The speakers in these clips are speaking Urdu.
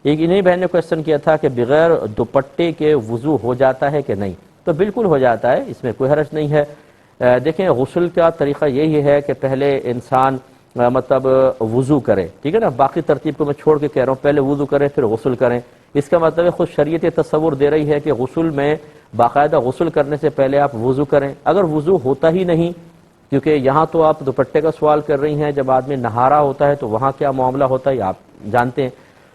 ایک انہیں بہن نے کوشچن کیا تھا کہ بغیر دوپٹے کے وضو ہو جاتا ہے کہ نہیں؟ تو بالکل ہو جاتا ہے، اس میں کوئی حرج نہیں ہے۔ دیکھیں غسل کا طریقہ یہی ہے کہ پہلے انسان مطلب وضو کرے، ٹھیک ہے نا، باقی ترتیب کو میں چھوڑ کے کہہ رہا ہوں، پہلے وضو کریں پھر غسل کریں۔ اس کا مطلب ہے خود شریعت یہ تصور دے رہی ہے کہ غسل میں باقاعدہ غسل کرنے سے پہلے آپ وضو کریں۔ اگر وضو ہوتا ہی نہیں، کیونکہ یہاں تو آپ دوپٹے کا سوال کر رہی ہیں، جب آدمی نہا رہا ہوتا ہے تو وہاں کیا معاملہ ہوتا ہے آپ جانتے ہیں،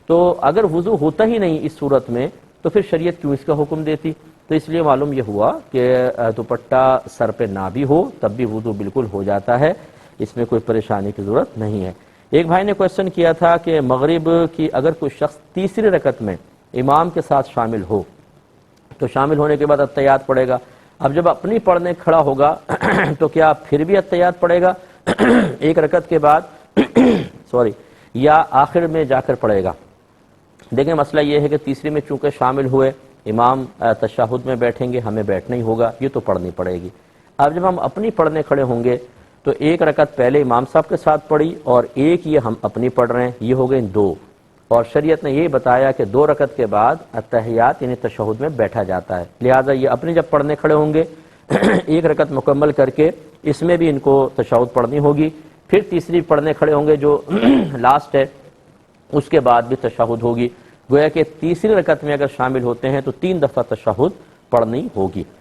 تو اگر وضو ہوتا ہی نہیں اس صورت میں تو پھر شریعت کیوں اس کا حکم دیتی؟ تو اس لیے معلوم یہ ہوا کہ دوپٹہ سر پہ نہ بھی ہو تب بھی وضو بالکل ہو جاتا ہے، اس میں کوئی پریشانی کی ضرورت نہیں ہے۔ ایک بھائی نے کوشچن کیا تھا کہ مغرب کی اگر کوئی شخص تیسری رکعت میں امام کے ساتھ شامل ہو تو شامل ہونے کے بعد التحیات پڑھے گا، اب جب اپنی پڑھنے کھڑا ہوگا تو کیا پھر بھی التحیات پڑھے گا ایک رکعت کے بعد یا آخر میں جا کر پڑھے گا؟ دیکھیں مسئلہ یہ ہے کہ تیسری میں چونکہ شامل ہوئے، امام تشہد میں بیٹھیں گے، ہمیں بیٹھنا ہی ہوگا، یہ تو پڑھنی پڑے گی۔ اب جب ہم اپنی پڑھنے کھڑے ہوں گے تو ایک رکعت پہلے امام صاحب کے ساتھ پڑھی اور ایک یہ ہم اپنی پڑھ رہے ہیں، یہ ہو گئے دو، اور شریعت نے یہ بتایا کہ دو رکعت کے بعد التحیات یعنی تشہد میں بیٹھا جاتا ہے، لہٰذا یہ اپنی جب پڑھنے کھڑے ہوں گے ایک رکعت مکمل کر کے اس میں بھی ان کو تشہد پڑھنی ہوگی، پھر تیسری پڑھنے کھڑے ہوں گے جو لاسٹ ہے، اس کے بعد بھی تشہد ہوگی، گویا کہ تیسری رکعت میں اگر شامل ہوتے ہیں تو 3 دفعہ تشہد پڑھنی ہوگی۔